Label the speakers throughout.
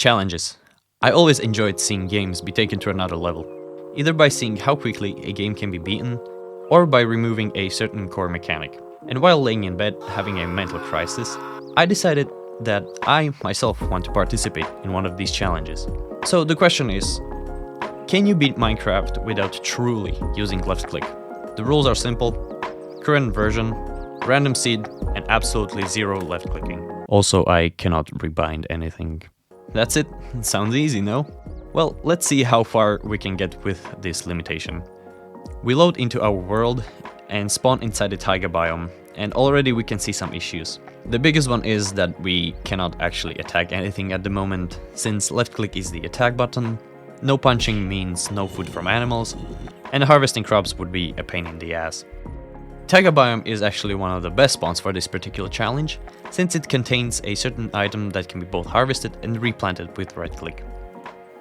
Speaker 1: Challenges. I always enjoyed seeing games be taken to another level, either by seeing how quickly a game can be beaten, or by removing a certain core mechanic. And while laying in bed having a mental crisis, I decided that I myself want to participate in one of these challenges. So the question is, can you beat Minecraft without truly using left click? The rules are simple: current version, random seed, and absolutely zero left clicking. Also, I cannot rebind anything. That's it. Sounds easy, no? Well, let's see how far we can get with this limitation. We load into our world and spawn inside the taiga biome, and already we can see some issues. The biggest one is that we cannot actually attack anything at the moment, since left click is the attack button, no punching means no food from animals, and harvesting crops would be a pain in the ass. Taiga biome is actually one of the best spawns for this particular challenge, since it contains a certain item that can be both harvested and replanted with right click.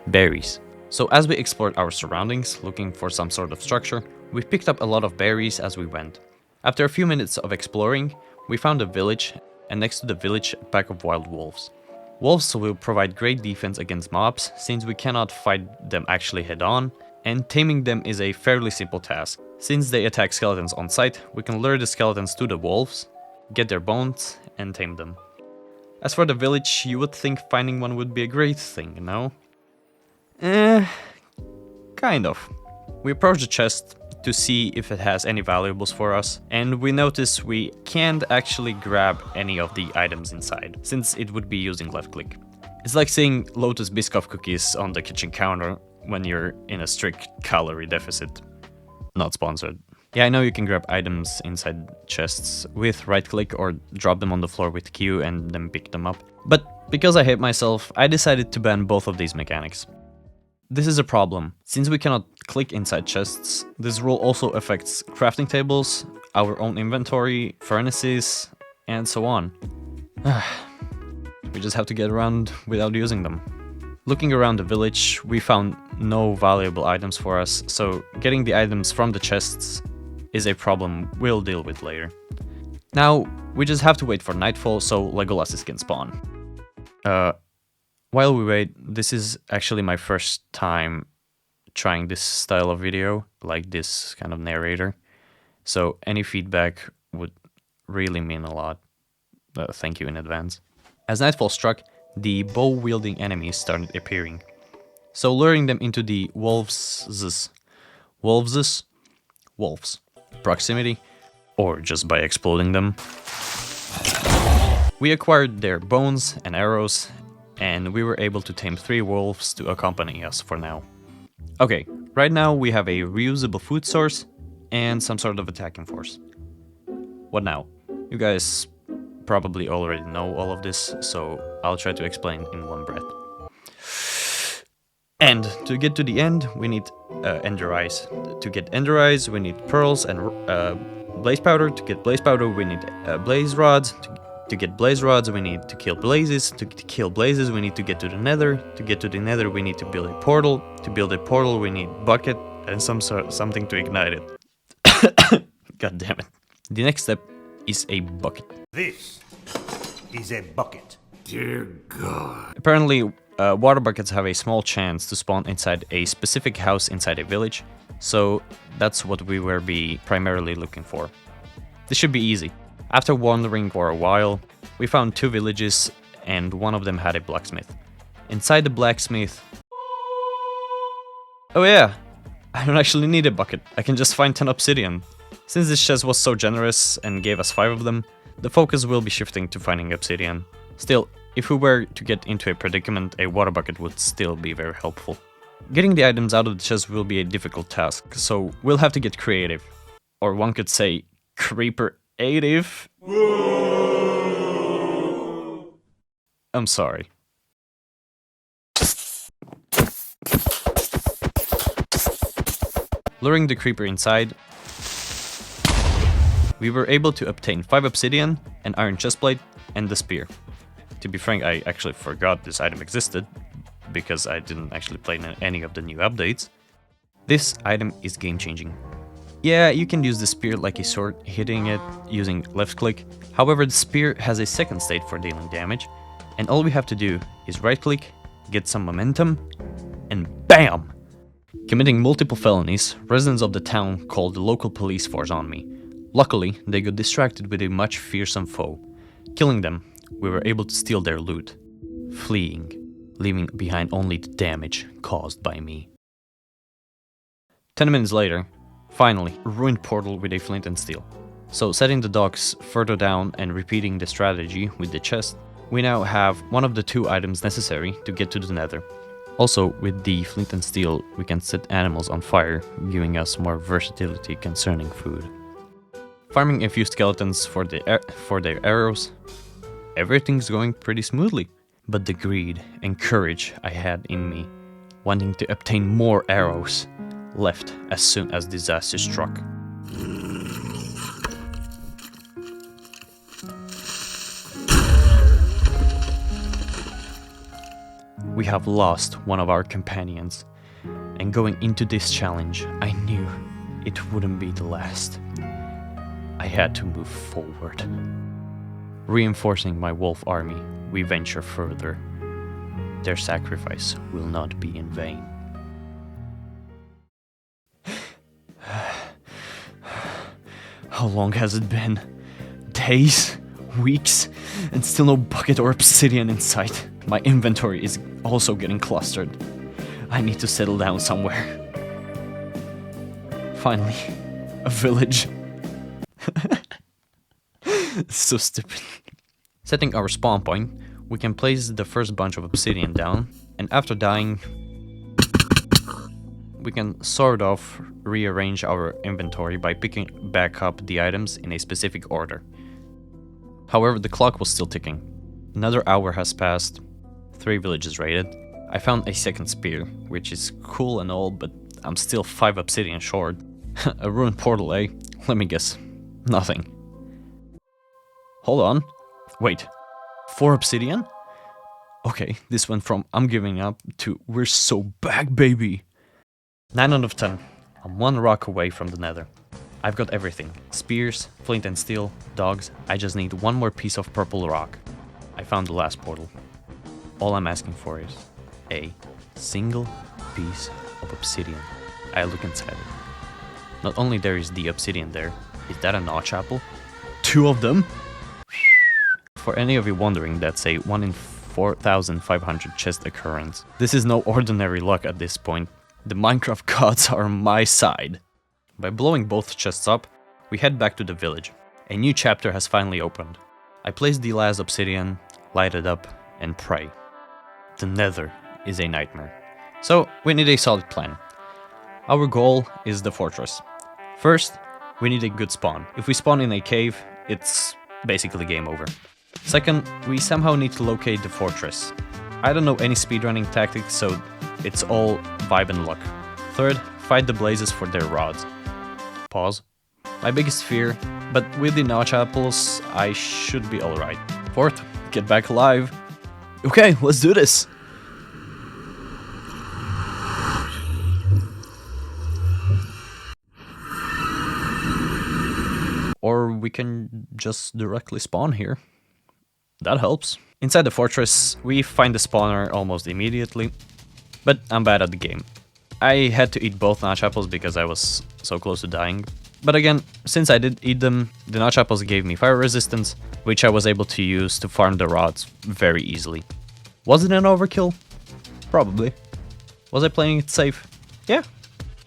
Speaker 1: Berries. So as we explored our surroundings, looking for some sort of structure, we picked up a lot of berries as we went. After a few minutes of exploring, we found a village, and next to the village a pack of wild wolves. Wolves will provide great defense against mobs, since we cannot fight them actually head on, and taming them is a fairly simple task. Since they attack skeletons on sight, we can lure the skeletons to the wolves, get their bones, and tame them. As for the village, you would think finding one would be a great thing, no? Kind of. We approach the chest to see if it has any valuables for us, and we notice we can't actually grab any of the items inside, since it would be using left click. It's like seeing Lotus Biscoff cookies on the kitchen counter when you're in a strict calorie deficit. Not sponsored. Yeah, I know you can grab items inside chests with right click or drop them on the floor with Q and then pick them up. But because I hate myself, I decided to ban both of these mechanics. This is a problem. Since we cannot click inside chests, this rule also affects crafting tables, our own inventory, furnaces, and so on. We just have to get around without using them. Looking around the village, we found no valuable items for us, so getting the items from the chests is a problem we'll deal with later. Now, we just have to wait for nightfall so Legolas can spawn. While we wait, this is actually my first time trying this style of video, like this kind of narrator, so any feedback would really mean a lot. Thank you in advance. As nightfall struck, the bow-wielding enemies started appearing, so luring them into the wolves' proximity, or just by exploding them. We acquired their bones and arrows, and we were able to tame 3 wolves to accompany us for now. Okay, right now we have a reusable food source and some sort of attacking force. What now? You guys probably already know all of this, so I'll try to explain in one breath. And to get to the end, we need ender eyes. To get ender eyes, we need pearls and blaze powder. To get blaze powder, we need blaze rods. To get blaze rods, we need to kill blazes. To kill blazes, we need to get to the nether. To get to the nether, we need to build a portal. To build a portal, we need bucket and something to ignite it. God damn it. The next step is a bucket.
Speaker 2: This is a bucket. Dear God.
Speaker 1: Apparently, water buckets have a small chance to spawn inside a specific house inside a village, so that's what we will be primarily looking for. This should be easy. After wandering for a while, we found 2 villages, and one of them had a blacksmith. Inside the blacksmith... Oh yeah, I don't actually need a bucket, I can just find 10 obsidian. Since this chest was so generous and gave us 5 of them, the focus will be shifting to finding obsidian. Still, if we were to get into a predicament, a water bucket would still be very helpful. Getting the items out of the chest will be a difficult task, so we'll have to get creative. Or one could say, creeper-ative. I'm sorry. Luring the creeper inside, we were able to obtain 5 obsidian, an iron chestplate, and the spear. To be frank, I actually forgot this item existed, because I didn't actually play any of the new updates. This item is game-changing. Yeah, you can use the spear like a sword, hitting it using left click. However, the spear has a second state for dealing damage, and all we have to do is right click, get some momentum, and BAM! Committing multiple felonies, residents of the town called the local police force on me. Luckily, they got distracted with a much fearsome foe. Killing them, we were able to steal their loot, fleeing, leaving behind only the damage caused by me. 10 minutes later, finally, a ruined portal with a flint and steel. So setting the docks further down and repeating the strategy with the chest, we now have one of the 2 items necessary to get to the Nether. Also, with the flint and steel, we can set animals on fire, giving us more versatility concerning food. Farming a few skeletons for their arrows, everything's going pretty smoothly. But the greed and courage I had in me, wanting to obtain more arrows, left as soon as disaster struck. We have lost one of our companions, and going into this challenge, I knew it wouldn't be the last. I had to move forward. Reinforcing my wolf army, we venture further. Their sacrifice will not be in vain. How long has it been? Days? Weeks? And still no bucket or obsidian in sight. My inventory is also getting clustered. I need to settle down somewhere. Finally, a village. So stupid. Setting our spawn point, we can place the first bunch of obsidian down, and after dying, we can sort of rearrange our inventory by picking back up the items in a specific order. However, the clock was still ticking. Another hour has passed, 3 villages raided. I found a second spear, which is cool and all, but I'm still 5 obsidian short. A ruined portal, eh? Let me guess. Nothing. Hold on. Wait. 4 obsidian? Okay, this went from I'm giving up to we're so back, baby. 9 out of 10. I'm 1 rock away from the Nether. I've got everything. Spears, flint and steel, dogs. I just need 1 more piece of purple rock. I found the last portal. All I'm asking for is a single piece of obsidian. I look inside it. Not only there is the obsidian there, is that a notch apple? 2 of them? For any of you wondering, that's a 1 in 4,500 chest occurrence. This is no ordinary luck at this point. The Minecraft gods are on my side. By blowing both chests up, we head back to the village. A new chapter has finally opened. I place the last obsidian, light it up, and pray. The Nether is a nightmare. So, we need a solid plan. Our goal is the fortress. First, we need a good spawn. If we spawn in a cave, it's basically game over. Second, we somehow need to locate the fortress. I don't know any speedrunning tactics, so it's all vibe and luck. Third, fight the blazes for their rods. Pause. My biggest fear, but with the notch apples, I should be alright. Fourth, get back alive. Okay, let's do this! Or we can just directly spawn here. That helps. Inside the fortress, we find the spawner almost immediately, but I'm bad at the game. I had to eat both notch apples because I was so close to dying. But again, since I did eat them, the notch apples gave me fire resistance, which I was able to use to farm the rods very easily. Was it an overkill? Probably. Was I playing it safe? Yeah.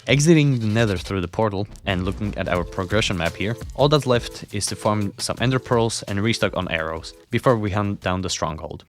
Speaker 1: Exiting the Nether through the portal and looking at our progression map here, all that's left is to farm some ender pearls and restock on arrows before we hunt down the stronghold.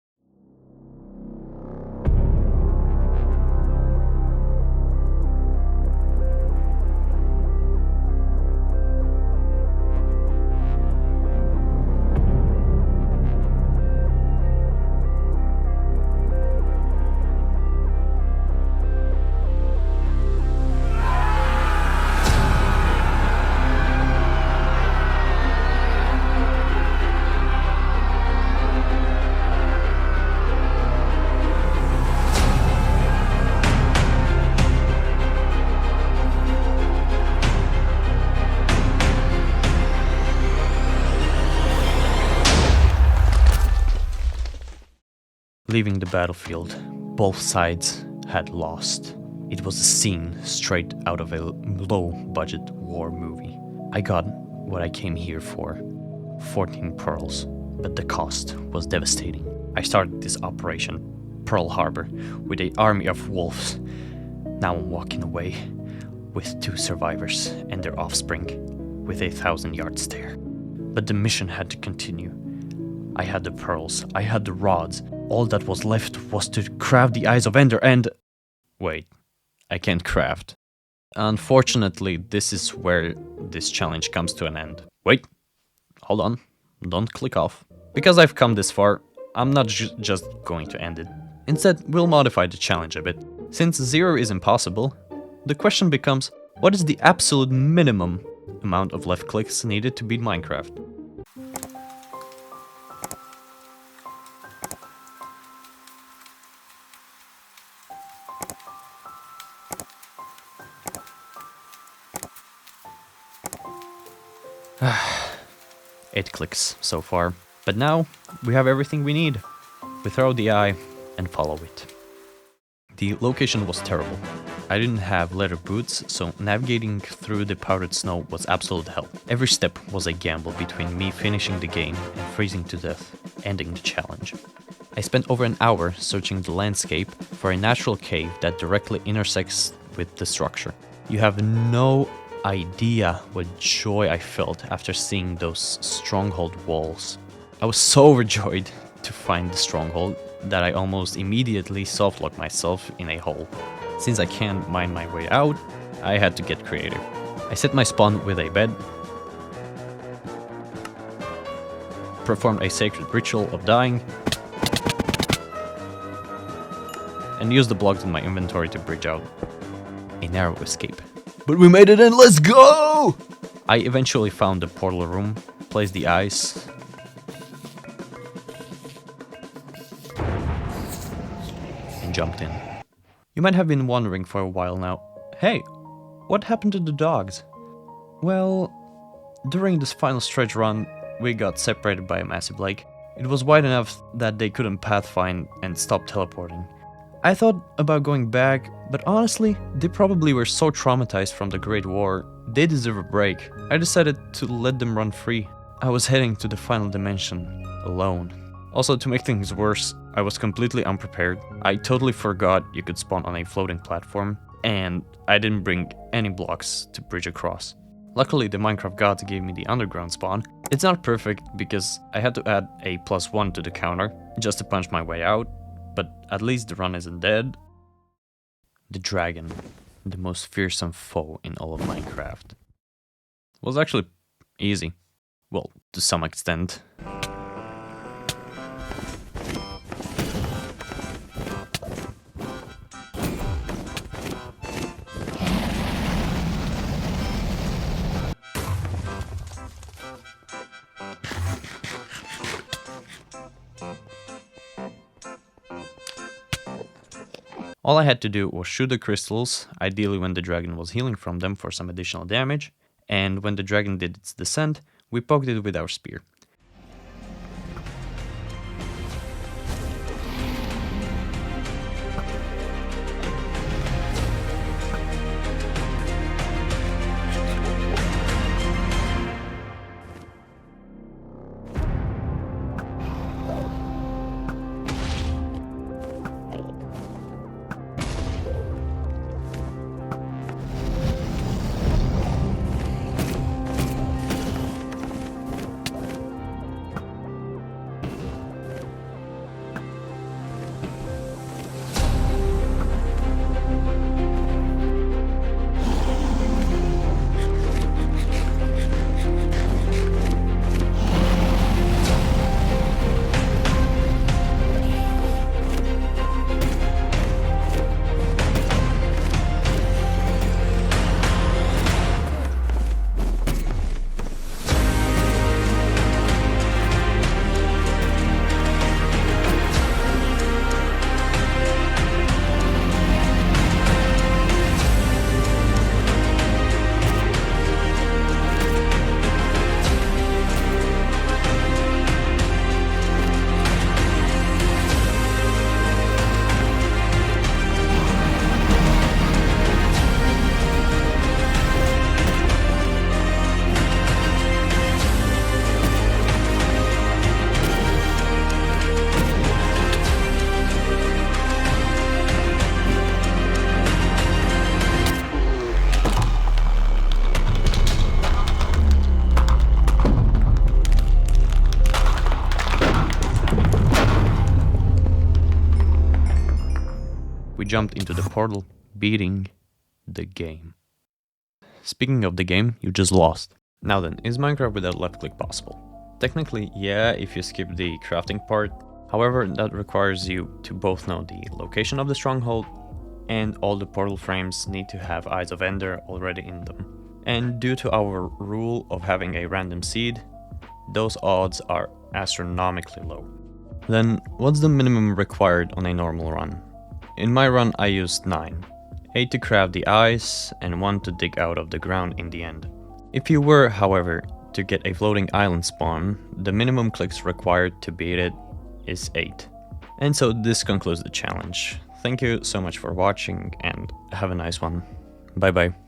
Speaker 1: Leaving the battlefield, Both sides had lost. It was a scene straight out of a low-budget war movie. I got what I came here for, 14 pearls, but the cost was devastating. I started this operation, Pearl Harbor, with an army of wolves. Now I'm walking away with 2 survivors and their offspring, with a 1,000-yard stare. But the mission had to continue. I had the pearls, I had the rods. All that was left was to craft the Eyes of Ender and... Wait, I can't craft. Unfortunately, this is where this challenge comes to an end. Wait, hold on, don't click off. Because I've come this far, I'm not just going to end it. Instead, we'll modify the challenge a bit. Since 0 is impossible, the question becomes, what is the absolute minimum amount of left clicks needed to beat Minecraft? Eight clicks so far. But now, we have everything we need. We throw the eye and follow it. The location was terrible. I didn't have leather boots, so navigating through the powdered snow was absolute hell. Every step was a gamble between me finishing the game and freezing to death, ending the challenge. I spent over an hour searching the landscape for a natural cave that directly intersects with the structure. You have no idea what joy I felt after seeing those stronghold walls. I was so overjoyed to find the stronghold that I almost immediately softlocked myself in a hole. Since I can't mine my way out, I had to get creative. I set my spawn with a bed, performed a sacred ritual of dying, and used the blocks in my inventory to bridge out a narrow escape. But we made it in, let's go! I eventually found the portal room, placed the eyes, and jumped in. You might have been wondering for a while now, hey, what happened to the dogs? Well, during this final stretch run, we got separated by a massive lake. It was wide enough that they couldn't pathfind and stop teleporting. I thought about going back, but honestly, they probably were so traumatized from the Great War, they deserve a break. I decided to let them run free. I was heading to the final dimension, alone. Also, to make things worse, I was completely unprepared. I totally forgot you could spawn on a floating platform, and I didn't bring any blocks to bridge across. Luckily, the Minecraft gods gave me the underground spawn. It's not perfect because I had to add a +1 to the counter just to punch my way out, but at least the run isn't dead. The dragon, the most fearsome foe in all of Minecraft, was actually easy. Well, to some extent. All I had to do was shoot the crystals, ideally when the dragon was healing from them for some additional damage, and when the dragon did its descent, we poked it with our spear. we jumped into the portal, beating the game. Speaking of the game, you just lost. Now then, is Minecraft without left click possible? Technically, yeah, if you skip the crafting part. However, that requires you to both know the location of the stronghold, and all the portal frames need to have Eyes of Ender already in them. And due to our rule of having a random seed, those odds are astronomically low. Then, what's the minimum required on a normal run? In my run I used 9. 8 to craft the eyes, and 1 to dig out of the ground in the end. If you were, however, to get a floating island spawn, the minimum clicks required to beat it is 8. And so this concludes the challenge. Thank you so much for watching, and have a nice one. Bye bye.